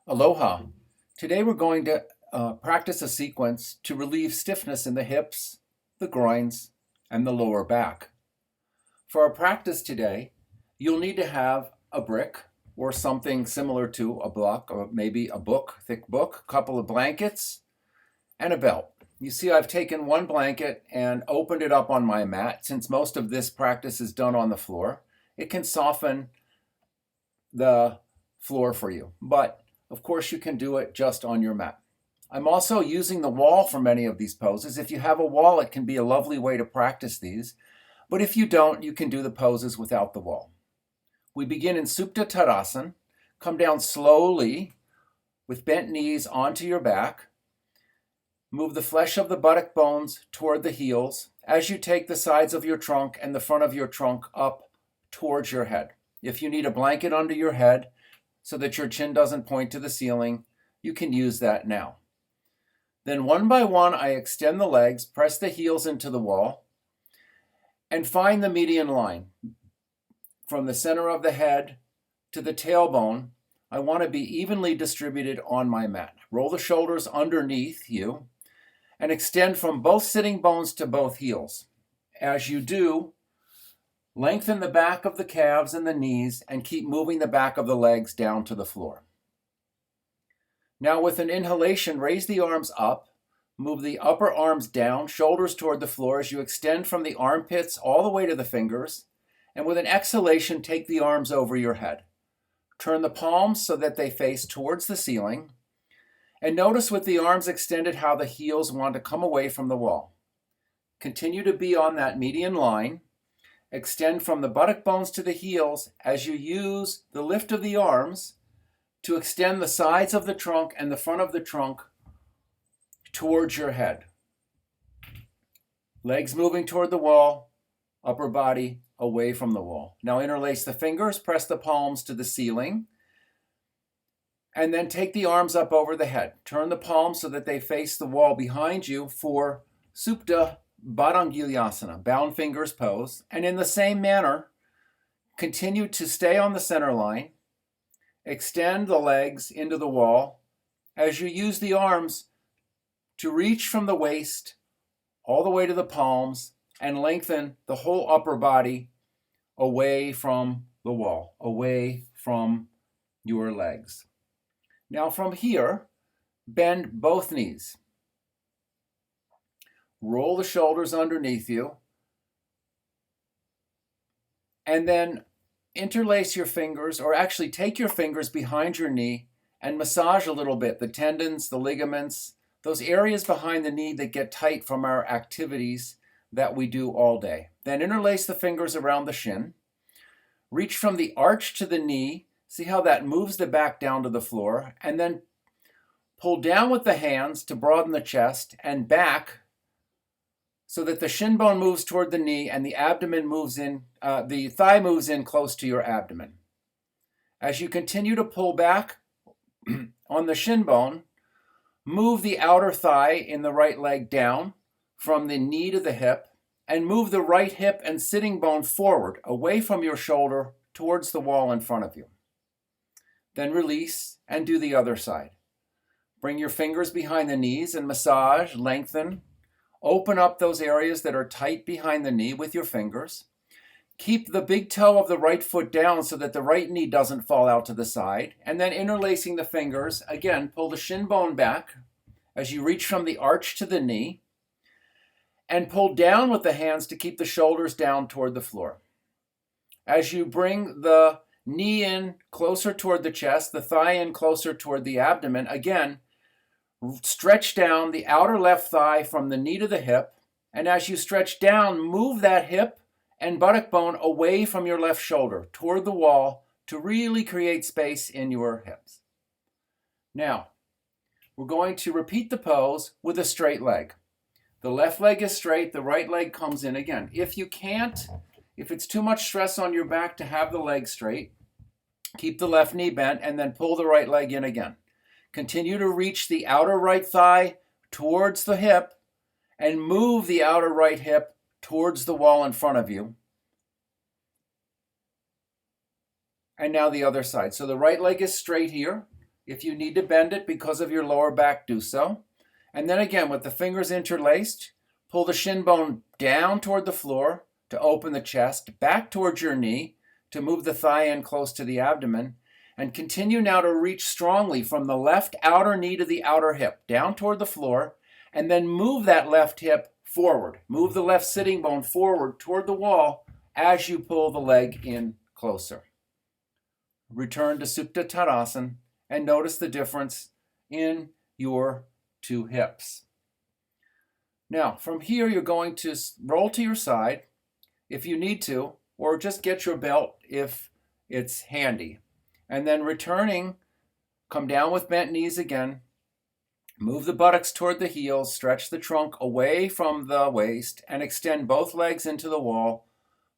Aloha. Today we're going to practice a sequence to relieve stiffness in the hips, the groins, and the lower back. For our practice today, you'll need to have a brick or something similar to a block or maybe a book, thick book, a couple of blankets, and a belt. You see I've taken one blanket and opened it up on my mat. Since most of this practice is done on the floor, it can soften the floor for you. But of course, you can do it just on your mat. I'm also using the wall for many of these poses. If you have a wall, it can be a lovely way to practice these. But if you don't, you can do the poses without the wall. We begin in Supta Tadasana. Come down slowly with bent knees onto your back. Move the flesh of the buttock bones toward the heels as you take the sides of your trunk and the front of your trunk up towards your head. If you need a blanket under your head, so that your chin doesn't point to the ceiling, you can use that now. Then one by one, I extend the legs, press the heels into the wall, and find the median line. From the center of the head to the tailbone, I want to be evenly distributed on my mat. Roll the shoulders underneath you and extend from both sitting bones to both heels. As you do, lengthen the back of the calves and the knees and keep moving the back of the legs down to the floor. Now with an inhalation, raise the arms up, move the upper arms down, shoulders toward the floor as you extend from the armpits all the way to the fingers. And with an exhalation, take the arms over your head. Turn the palms so that they face towards the ceiling. And notice with the arms extended how the heels want to come away from the wall. Continue to be on that median line. Extend from the buttock bones to the heels as you use the lift of the arms to extend the sides of the trunk and the front of the trunk towards your head. Legs moving toward the wall, upper body away from the wall. Now interlace the fingers, press the palms to the ceiling, and then take the arms up over the head. Turn the palms so that they face the wall behind you for Supta Baddha-Gilyasana, bound fingers pose. And in the same manner, continue to stay on the center line. Extend the legs into the wall as you use the arms to reach from the waist all the way to the palms and lengthen the whole upper body away from the wall, away from your legs. Now from here, bend both knees. Roll the shoulders underneath you, and then interlace your fingers, or actually take your fingers behind your knee and massage a little bit the tendons, the ligaments, those areas behind the knee that get tight from our activities that we do all day. Then interlace the fingers around the shin. Reach from the arch to the knee. See how that moves the back down to the floor, and then pull down with the hands to broaden the chest and back so that the shin bone moves toward the knee and the abdomen moves in, the thigh moves in close to your abdomen. As you continue to pull back on the shin bone, move the outer thigh in the right leg down from the knee to the hip, and move the right hip and sitting bone forward, away from your shoulder, towards the wall in front of you. Then release and do the other side. Bring your fingers behind the knees and massage, lengthen. Open up those areas that are tight behind the knee with your fingers. Keep the big toe of the right foot down so that the right knee doesn't fall out to the side. And then interlacing the fingers, again, pull the shin bone back as you reach from the arch to the knee. And pull down with the hands to keep the shoulders down toward the floor. As you bring the knee in closer toward the chest, the thigh in closer toward the abdomen, again, stretch down the outer left thigh from the knee to the hip, and as you stretch down, move that hip and buttock bone away from your left shoulder toward the wall to really create space in your hips. Now, we're going to repeat the pose with a straight leg. The left leg is straight, the right leg comes in again. If it's too much stress on your back to have the leg straight, keep the left knee bent and then pull the right leg in again. Continue to reach the outer right thigh towards the hip and move the outer right hip towards the wall in front of you. And now the other side. So the right leg is straight here. If you need to bend it because of your lower back, do so. And then again, with the fingers interlaced, pull the shin bone down toward the floor to open the chest, back towards your knee to move the thigh in close to the abdomen, and continue now to reach strongly from the left outer knee to the outer hip, down toward the floor, and then move that left hip forward. Move the left sitting bone forward toward the wall as you pull the leg in closer. Return to Supta Tadasana and notice the difference in your two hips. Now, from here, you're going to roll to your side if you need to, or just get your belt if it's handy. And then returning, come down with bent knees again. Move the buttocks toward the heels, stretch the trunk away from the waist, and extend both legs into the wall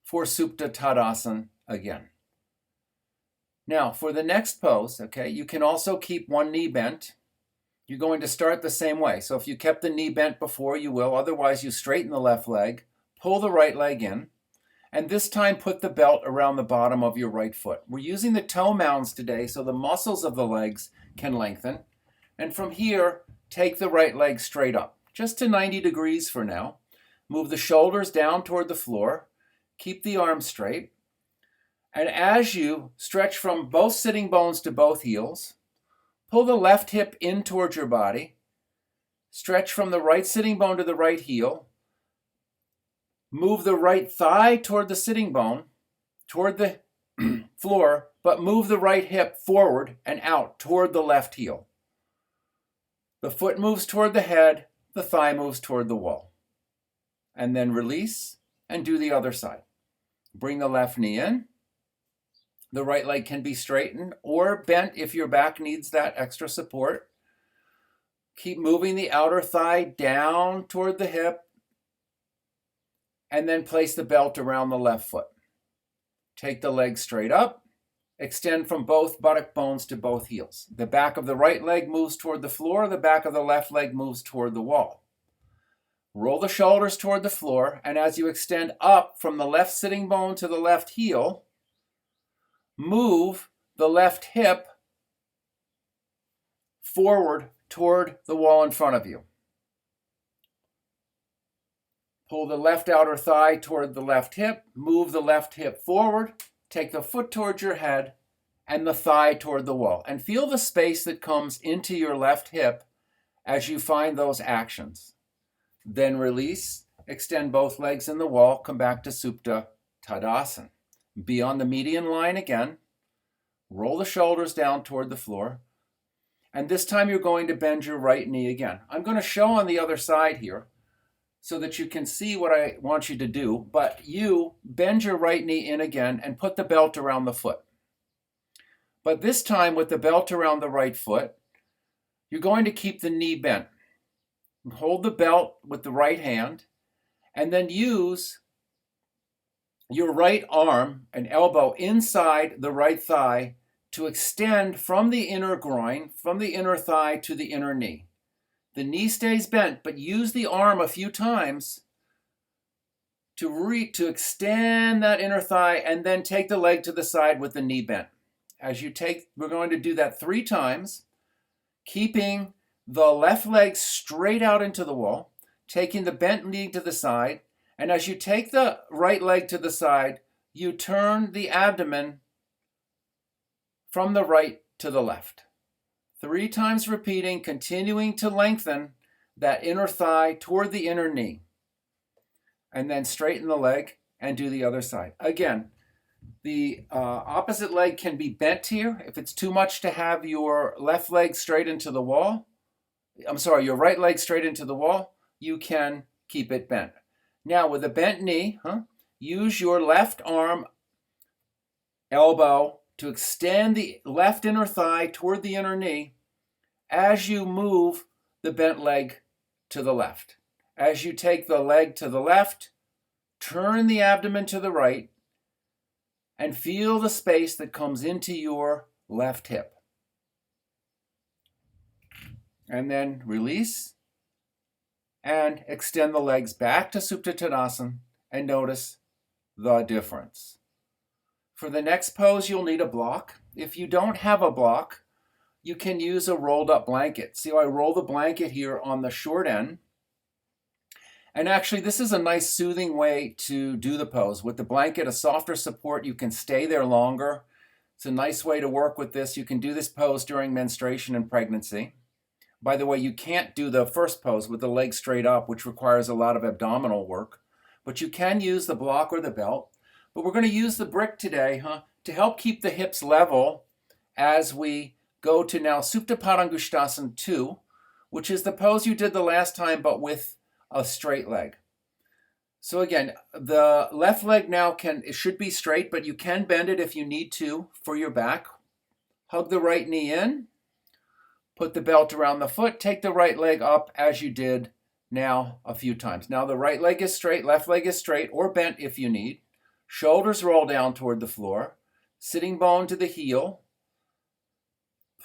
for Supta Tadasana again. Now, for the next pose, okay, you can also keep one knee bent. You're going to start the same way. So if you kept the knee bent before, you will. Otherwise, you straighten the left leg, pull the right leg in, and this time put the belt around the bottom of your right foot. We're using the toe mounds today so the muscles of the legs can lengthen. And from here, take the right leg straight up, just to 90 degrees for now. Move the shoulders down toward the floor. Keep the arms straight. And as you stretch from both sitting bones to both heels, pull the left hip in towards your body. Stretch from the right sitting bone to the right heel. Move the right thigh toward the sitting bone, toward the floor, but move the right hip forward and out toward the left heel. The foot moves toward the head, the thigh moves toward the wall. And then release and do the other side. Bring the left knee in. The right leg can be straightened or bent if your back needs that extra support. Keep moving the outer thigh down toward the hip, and then place the belt around the left foot. Take the leg straight up, extend from both buttock bones to both heels. The back of the right leg moves toward the floor, the back of the left leg moves toward the wall. Roll the shoulders toward the floor, and as you extend up from the left sitting bone to the left heel, move the left hip forward toward the wall in front of you. Pull the left outer thigh toward the left hip, move the left hip forward, take the foot towards your head and the thigh toward the wall. And feel the space that comes into your left hip as you find those actions. Then release, extend both legs in the wall, come back to Supta Tadasana. Be on the median line again. Roll the shoulders down toward the floor. And this time you're going to bend your right knee again. I'm going to show on the other side here so that you can see what I want you to do. But you bend your right knee in again and put the belt around the foot. But this time with the belt around the right foot, you're going to keep the knee bent. Hold the belt with the right hand and then use your right arm and elbow inside the right thigh to extend from the inner groin, from the inner thigh to the inner knee. The knee stays bent, but use the arm a few times to extend that inner thigh and then take the leg to the side with the knee bent. We're going to do that 3 times, keeping the left leg straight out into the wall, taking the bent knee to the side, and as you take the right leg to the side, you turn the abdomen from the right to the left. 3 times repeating, continuing to lengthen that inner thigh toward the inner knee. And then straighten the leg and do the other side. Again, the opposite leg can be bent here. If it's too much to have your left leg straight into the wall, your right leg straight into the wall, you can keep it bent. Now with a bent knee, use your left arm, elbow to extend the left inner thigh toward the inner knee as you move the bent leg to the left. As you take the leg to the left, turn the abdomen to the right and feel the space that comes into your left hip. And then release and extend the legs back to Supta Tadasana and notice the difference. For the next pose, you'll need a block. If you don't have a block, you can use a rolled up blanket. See how I roll the blanket here on the short end? And actually, this is a nice soothing way to do the pose. With the blanket, a softer support, you can stay there longer. It's a nice way to work with this. You can do this pose during menstruation and pregnancy. By the way, you can't do the first pose with the legs straight up, which requires a lot of abdominal work. But you can use the block or the belt. But we're going to use the brick today to help keep the hips level as we go to now Supta Padangusthasana 2, which is the pose you did the last time, but with a straight leg. So again, the left leg now it should be straight, but you can bend it if you need to for your back. Hug the right knee in, put the belt around the foot, take the right leg up as you did now a few times. Now the right leg is straight, left leg is straight or bent if you need. Shoulders roll down toward the floor, sitting bone to the heel.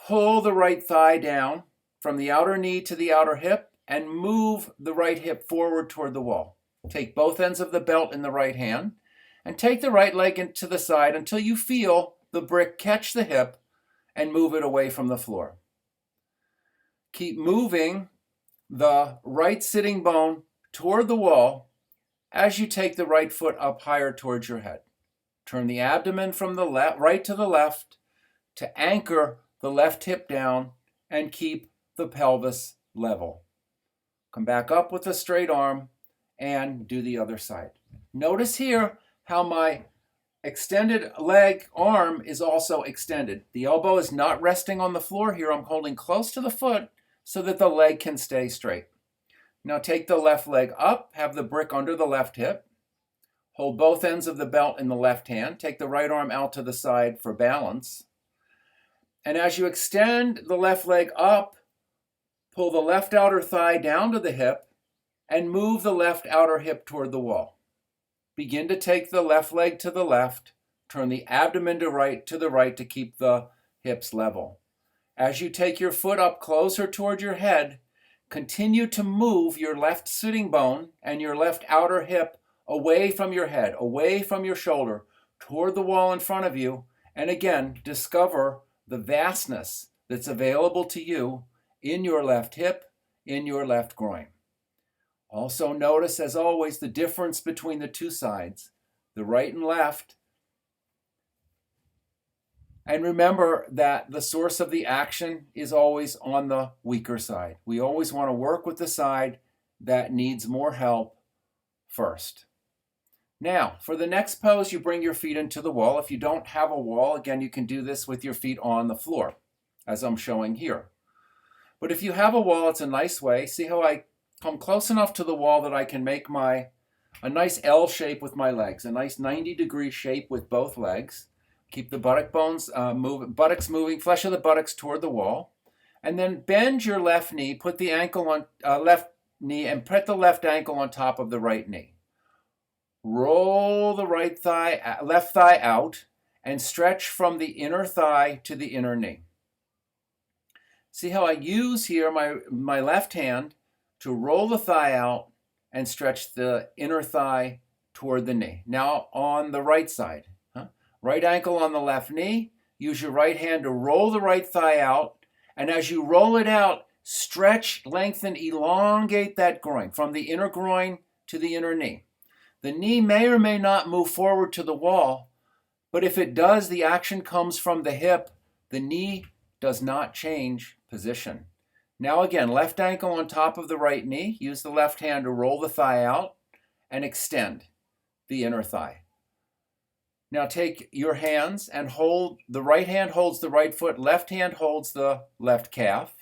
Pull the right thigh down from the outer knee to the outer hip and move the right hip forward toward the wall. Take both ends of the belt in the right hand and take the right leg into the side until you feel the brick catch the hip and move it away from the floor. Keep moving the right sitting bone toward the wall as you take the right foot up higher towards your head. Turn the abdomen from the right to the left to anchor the left hip down and keep the pelvis level. Come back up with a straight arm and do the other side. Notice here how my extended leg arm is also extended. The elbow is not resting on the floor here. I'm holding close to the foot so that the leg can stay straight. Now take the left leg up, have the brick under the left hip. Hold both ends of the belt in the left hand. Take the right arm out to the side for balance. And as you extend the left leg up, pull the left outer thigh down to the hip and move the left outer hip toward the wall. Begin to take the left leg to the left, turn the abdomen to the right to keep the hips level. As you take your foot up closer toward your head, continue to move your left sitting bone and your left outer hip away from your head, away from your shoulder, toward the wall in front of you, and again, discover the vastness that's available to you in your left hip, in your left groin. Also notice, as always, the difference between the two sides, the right and left. And remember that the source of the action is always on the weaker side. We always want to work with the side that needs more help first. Now, for the next pose, you bring your feet into the wall. If you don't have a wall, again, you can do this with your feet on the floor, as I'm showing here. But if you have a wall, it's a nice way. See how I come close enough to the wall that I can make a nice L shape with my legs, a nice 90-degree shape with both legs. Keep the buttocks moving, flesh of the buttocks toward the wall. And then bend your left knee, put the ankle on left knee, and put the left ankle on top of the right knee. Roll the left thigh out and stretch from the inner thigh to the inner knee. See how I use here my left hand to roll the thigh out and stretch the inner thigh toward the knee. Now on the right side, right ankle on the left knee, use your right hand to roll the right thigh out, and as you roll it out, stretch, lengthen, elongate that groin from the inner groin to the inner knee. The knee may or may not move forward to the wall, but if it does, the action comes from the hip. The knee does not change position. Now again, left ankle on top of the right knee. Use the left hand to roll the thigh out and extend the inner thigh. Now take your hands and the right hand holds the right foot, left hand holds the left calf.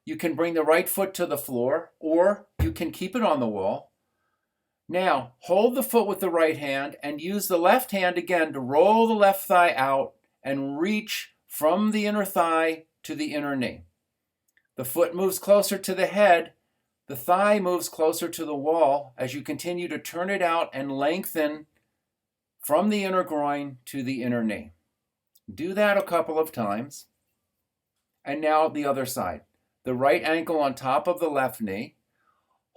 You can bring the right foot to the floor, or you can keep it on the wall. Now, hold the foot with the right hand and use the left hand again to roll the left thigh out and reach from the inner thigh to the inner knee. The foot moves closer to the head. The thigh moves closer to the wall as you continue to turn it out and lengthen from the inner groin to the inner knee. Do that a couple of times. And now the other side. The right ankle on top of the left knee.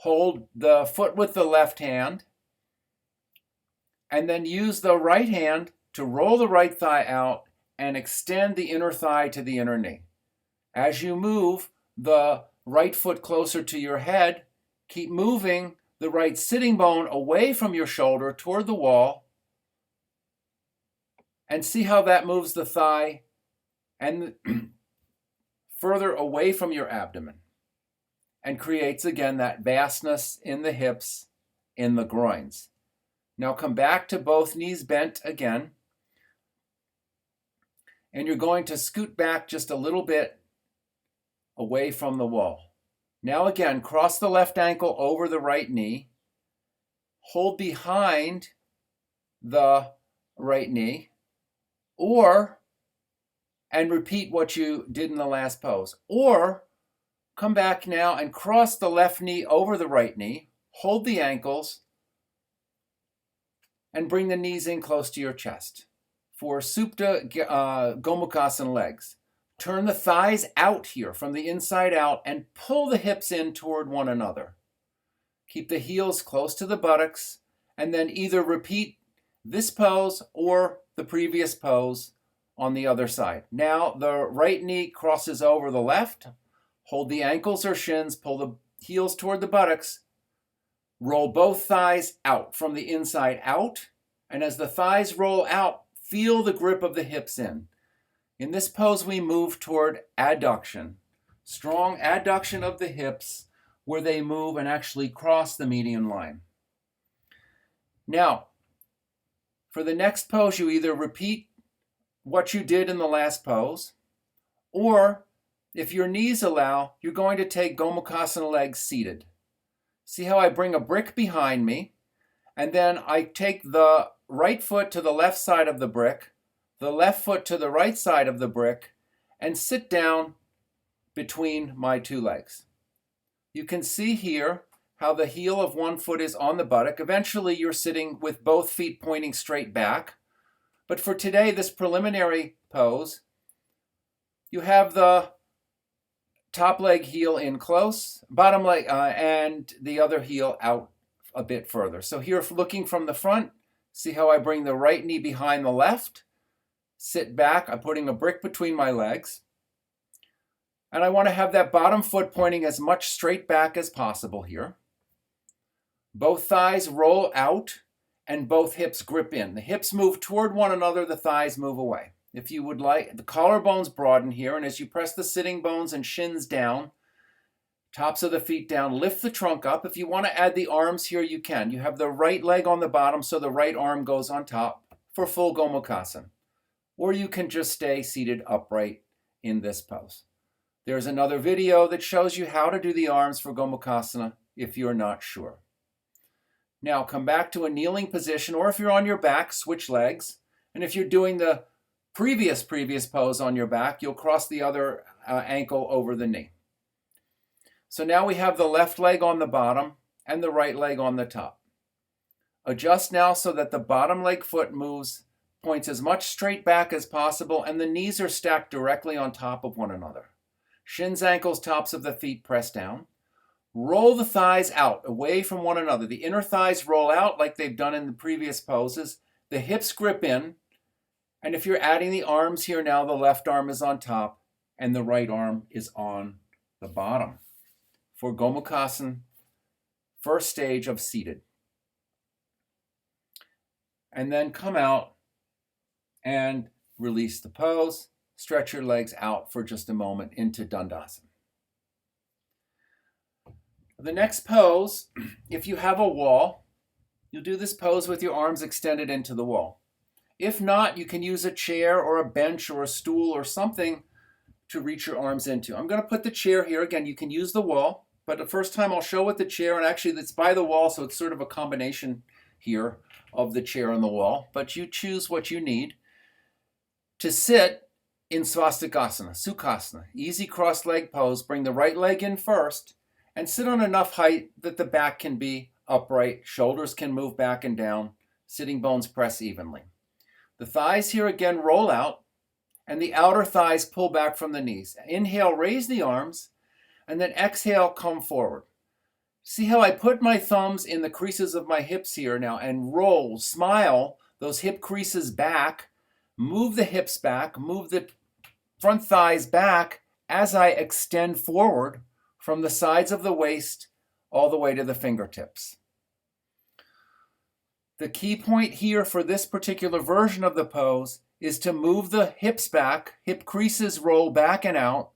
Hold the foot with the left hand, and then use the right hand to roll the right thigh out and extend the inner thigh to the inner knee. As you move the right foot closer to your head, keep moving the right sitting bone away from your shoulder toward the wall, and see how that moves the thigh and further away from your abdomen and creates again that vastness in the hips, in the groins. Now come back to both knees bent again, and you're going to scoot back just a little bit away from the wall. Now again, cross the left ankle over the right knee, hold behind the right knee, and repeat what you did in the last pose. Or come back now and cross the left knee over the right knee, hold the ankles, and bring the knees in close to your chest. For Supta Gomukhasana legs, turn the thighs out here from the inside out and pull the hips in toward one another. Keep the heels close to the buttocks, and then either repeat this pose or the previous pose on the other side. Now the right knee crosses over the left. Hold the ankles or shins, pull the heels toward the buttocks. Roll both thighs out from the inside out. And as the thighs roll out, feel the grip of the hips in. In this pose, we move toward adduction. Strong adduction of the hips where they move and actually cross the median line. Now, for the next pose, you either repeat what you did in the last pose, or if your knees allow, you're going to take Gomukhasana legs seated. See how I bring a brick behind me, and then I take the right foot to the left side of the brick, the left foot to the right side of the brick, and sit down between my two legs. You can see here how the heel of one foot is on the buttock. Eventually you're sitting with both feet pointing straight back. But for today, this preliminary pose, you have the top leg heel in close, bottom leg and the other heel out a bit further. So here, looking from the front, see how I bring the right knee behind the left, sit back, I'm putting a brick between my legs, and I want to have that bottom foot pointing as much straight back as possible here. Both thighs roll out and both hips grip in. The hips move toward one another, the thighs move away. If you would like, the collarbones broaden here, and as you press the sitting bones and shins down, tops of the feet down, lift the trunk up. If you want to add the arms here, you can. You have the right leg on the bottom, so the right arm goes on top for full Gomukhasana. Or you can just stay seated upright in this pose. There's another video that shows you how to do the arms for Gomukhasana if you're not sure. Now come back to a kneeling position, or if you're on your back, switch legs. And if you're doing the previous pose on your back, you'll cross the other ankle over the knee. So now we have the left leg on the bottom and the right leg on the top. Adjust now so that the bottom leg foot points as much straight back as possible, and the knees are stacked directly on top of one another. Shins, ankles, tops of the feet press down. Roll the thighs out, away from one another. The inner thighs roll out like they've done in the previous poses. The hips grip in. And if you're adding the arms here now, the left arm is on top and the right arm is on the bottom. For Gomukhasana, first stage of seated. And then come out and release the pose. Stretch your legs out for just a moment into Dandasana. The next pose, if you have a wall, you'll do this pose with your arms extended into the wall. If not, you can use a chair or a bench or a stool or something to reach your arms into. I'm going to put the chair here. Again, you can use the wall, but the first time I'll show with the chair, and actually it's by the wall, so it's sort of a combination here of the chair and the wall, but you choose what you need. To sit in Swastikasana, Sukhasana, easy cross leg pose, bring the right leg in first, and sit on enough height that the back can be upright, shoulders can move back and down, sitting bones press evenly. The thighs here again roll out, and the outer thighs pull back from the knees. Inhale, raise the arms, and then exhale, come forward. See how I put my thumbs in the creases of my hips here now and roll, smile those hip creases back, move the hips back, move the front thighs back, as I extend forward from the sides of the waist all the way to the fingertips. The key point here for this particular version of the pose is to move the hips back, hip creases roll back and out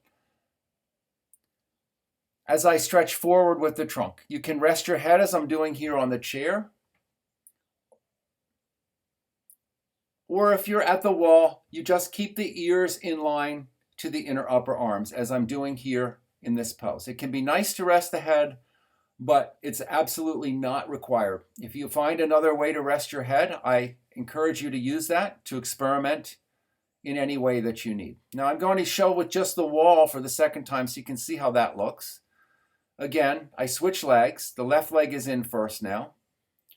as I stretch forward with the trunk. You can rest your head as I'm doing here on the chair. Or if you're at the wall, you just keep the ears in line to the inner upper arms as I'm doing here in this pose. It can be nice to rest the head, but it's absolutely not required. If you find another way to rest your head, I encourage you to use that to experiment in any way that you need. Now I'm going to show with just the wall for the second time so you can see how that looks. Again, I switch legs. The left leg is in first now.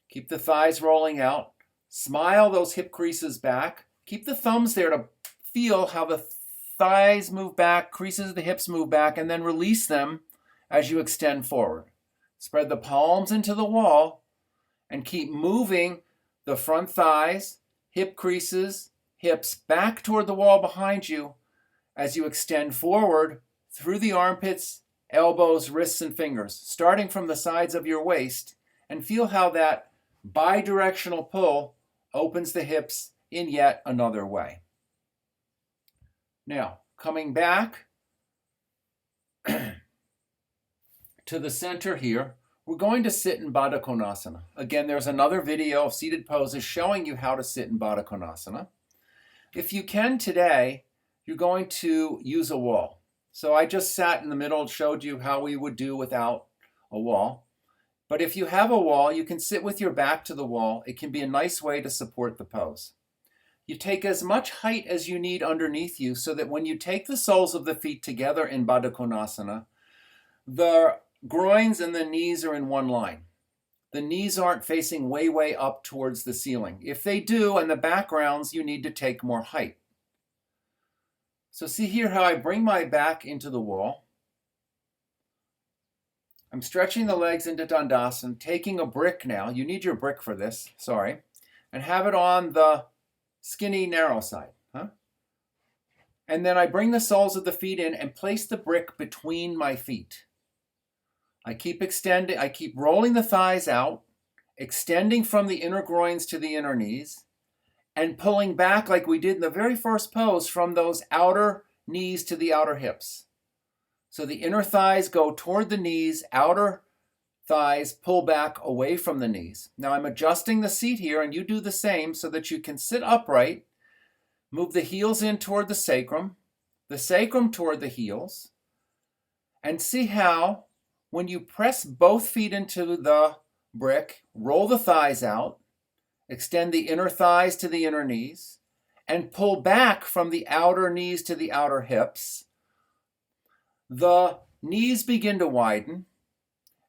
Keep the thighs rolling out. Smile those hip creases back. Keep the thumbs there to feel how the thighs move back, creases of the hips move back, and then release them as you extend forward. Spread the palms into the wall and keep moving the front thighs, hip creases, hips back toward the wall behind you as you extend forward through the armpits, elbows, wrists, and fingers, starting from the sides of your waist, and feel how that bi-directional pull opens the hips in yet another way. Now, coming back to the center here, we're going to sit in Baddha Konasana. Again, there's another video of seated poses showing you how to sit in Baddha Konasana. If you can today, you're going to use a wall. So I just sat in the middle and showed you how we would do without a wall. But if you have a wall, you can sit with your back to the wall. It can be a nice way to support the pose. You take as much height as you need underneath you so that when you take the soles of the feet together in Baddha Konasana, the groins and the knees are in one line. The knees aren't facing way, way up towards the ceiling. If they do, and the backgrounds, you need to take more height. So see here how I bring my back into the wall. I'm stretching the legs into Dandasana, taking a brick now. You need your brick for this, sorry. And have it on the skinny, narrow side. And then I bring the soles of the feet in and place the brick between my feet. I keep extending, I keep rolling the thighs out, extending from the inner groins to the inner knees, and pulling back like we did in the very first pose from those outer knees to the outer hips. So the inner thighs go toward the knees, outer thighs pull back away from the knees. Now I'm adjusting the seat here, and you do the same so that you can sit upright. Move the heels in toward the sacrum toward the heels, and see how when you press both feet into the brick, roll the thighs out, extend the inner thighs to the inner knees, and pull back from the outer knees to the outer hips. The knees begin to widen,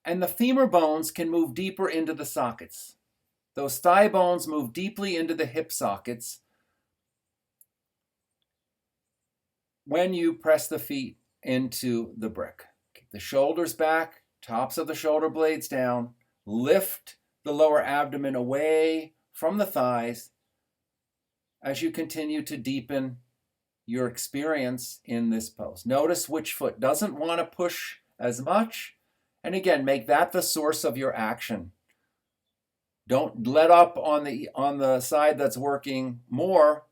and the femur bones can move deeper into the sockets. Those thigh bones move deeply into the hip sockets when you press the feet into the brick. Keep the shoulders back, tops of the shoulder blades down, lift the lower abdomen away from the thighs as you continue to deepen your experience in this pose. Notice which foot doesn't want to push as much. And again, make that the source of your action. Don't let up on the side that's working more.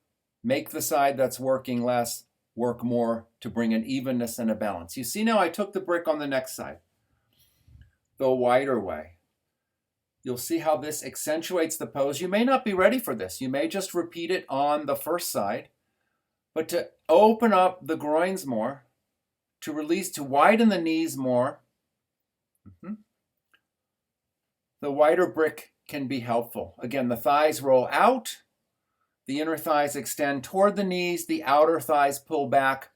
Make the side that's working less work more to bring an evenness and a balance. You see now I took the brick on the next side, the wider way. You'll see how this accentuates the pose. You may not be ready for this. You may just repeat it on the first side. But to open up the groins more, to release, to widen the knees more, the wider brick can be helpful. Again, the thighs roll out, the inner thighs extend toward the knees, the outer thighs pull back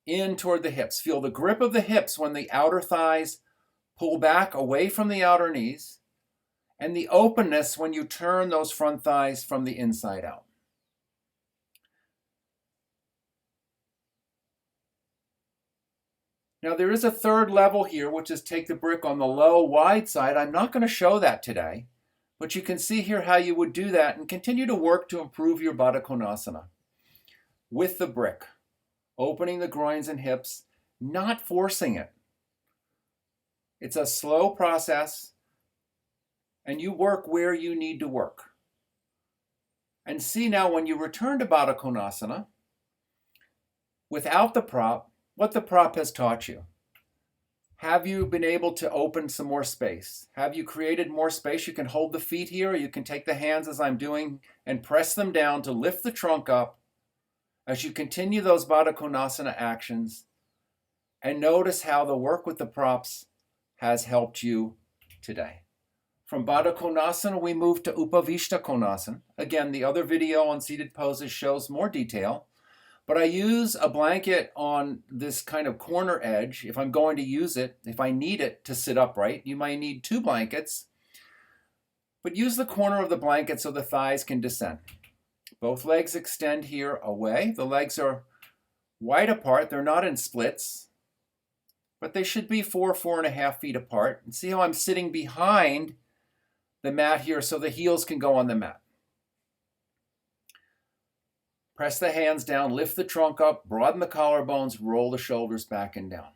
in toward the hips. Feel the grip of the hips when the outer thighs pull back away from the outer knees, and the openness when you turn those front thighs from the inside out. Now there is a third level here, which is take the brick on the low, wide side. I'm not going to show that today, but you can see here how you would do that and continue to work to improve your Baddha Konasana with the brick, opening the groins and hips, not forcing it. It's a slow process, and you work where you need to work. And see now when you return to Baddha Konasana, without the prop, what the prop has taught you. Have you been able to open some more space? Have you created more space? You can hold the feet here, or you can take the hands as I'm doing and press them down to lift the trunk up as you continue those Baddha Konasana actions, and notice how the work with the props has helped you today. From Baddha Konasana, we move to Upavishta Konasana. Again, the other video on seated poses shows more detail, but I use a blanket on this kind of corner edge if I'm going to use it, if I need it to sit upright. You might need 2 blankets, but use the corner of the blanket so the thighs can descend. Both legs extend here away. The legs are wide apart. They're not in splits, but they should be 4.5 feet apart. And see how I'm sitting behind the mat here so the heels can go on the mat. Press the hands down, lift the trunk up, broaden the collarbones, roll the shoulders back and down.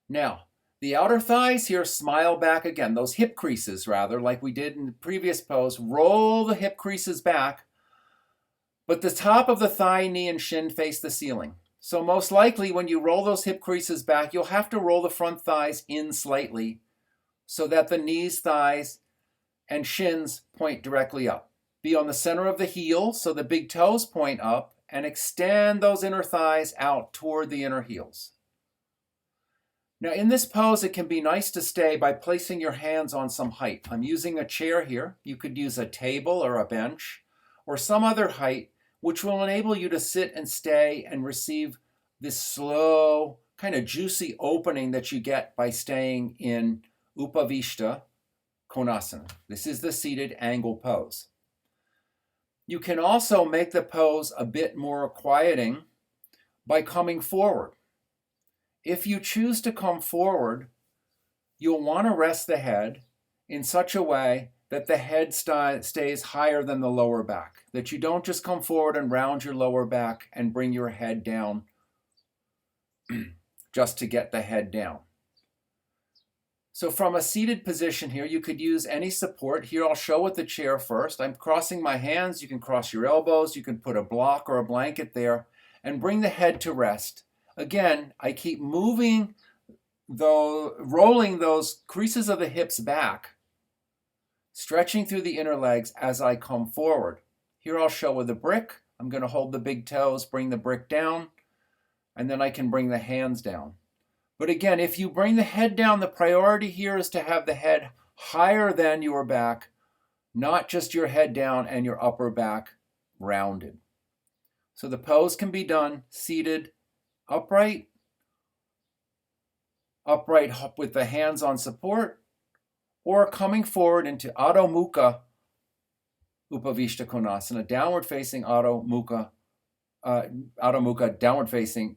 Now, the outer thighs here smile back again, those hip creases rather, like we did in the previous pose. Roll the hip creases back, but the top of the thigh, knee, and shin face the ceiling. So most likely when you roll those hip creases back, you'll have to roll the front thighs in slightly so that the knees, thighs, and shins point directly up. Be on the center of the heel so the big toes point up, and extend those inner thighs out toward the inner heels. Now in this pose, it can be nice to stay by placing your hands on some height. I'm using a chair here. You could use a table or a bench or some other height, which will enable you to sit and stay and receive this slow, kind of juicy opening that you get by staying in Upavishta Konasana. This is the seated angle pose. You can also make the pose a bit more quieting by coming forward. If you choose to come forward, you'll want to rest the head in such a way that the head stays higher than the lower back, that you don't just come forward and round your lower back and bring your head down just to get the head down. So from a seated position here, you could use any support. Here I'll show with the chair first. I'm crossing my hands. You can cross your elbows. You can put a block or a blanket there and bring the head to rest. Again, I keep moving, rolling those creases of the hips back, stretching through the inner legs as I come forward. Here I'll show with a brick. I'm going to hold the big toes, bring the brick down, and then I can bring the hands down. But again, if you bring the head down, the priority here is to have the head higher than your back, not just your head down and your upper back rounded. So the pose can be done seated, upright with the hands on support, or coming forward into Adho Mukha Upavishta Konasana, downward facing Adho Mukha, downward facing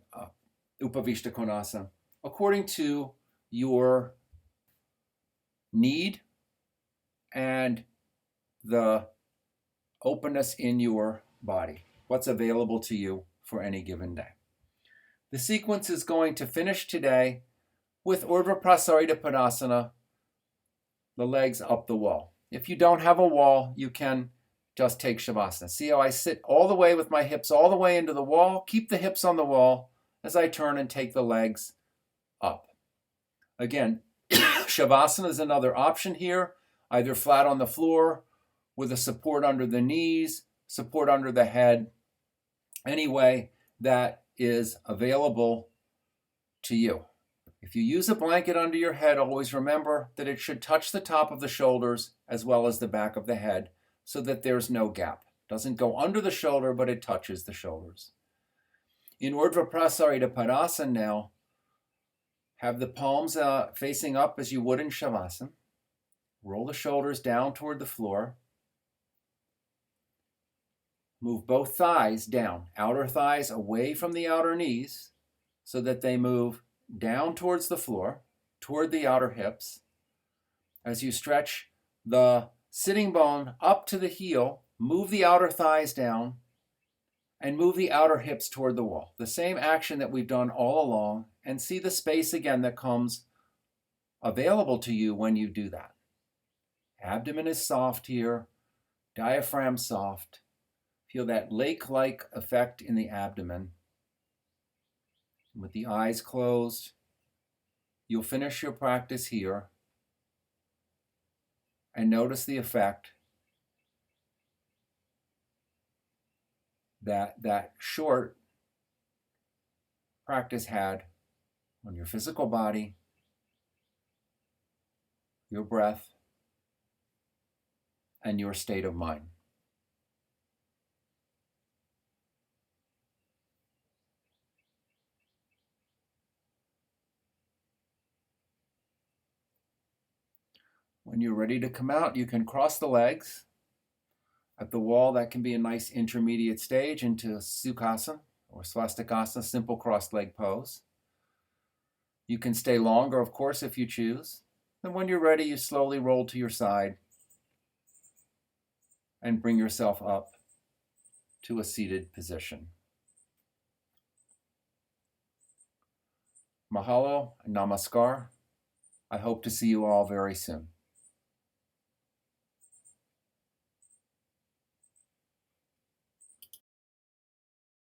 Upavishta Konasana, according to your need and the openness in your body, what's available to you for any given day. The sequence is going to finish today with Urdhva Prasarita Padasana, the legs up the wall. If you don't have a wall, you can just take Shavasana. See how I sit all the way with my hips all the way into the wall? Keep the hips on the wall as I turn and take the legs up. Again, Shavasana is another option here, either flat on the floor with a support under the knees, support under the head, any way that is available to you. If you use a blanket under your head, always remember that it should touch the top of the shoulders as well as the back of the head so that there's no gap. It doesn't go under the shoulder, but it touches the shoulders. In Urdhva Prasarita Padasana now, have the palms facing up as you would in Shavasana. Roll the shoulders down toward the floor. Move both thighs down, outer thighs away from the outer knees so that they move down towards the floor, toward the outer hips. As you stretch the sitting bone up to the heel, move the outer thighs down and move the outer hips toward the wall. The same action that we've done all along and see the space again that comes available to you when you do that. Abdomen is soft here, diaphragm soft. Feel that lake-like effect in the abdomen. With the eyes closed, you'll finish your practice here and notice the effect that short practice had on your physical body, your breath, and your state of mind. When you're ready to come out, you can cross the legs. At the wall, that can be a nice intermediate stage into Sukhasana or Swastikasana, simple crossed leg pose. You can stay longer, of course, if you choose. And when you're ready, you slowly roll to your side and bring yourself up to a seated position. Mahalo and namaskar. I hope to see you all very soon.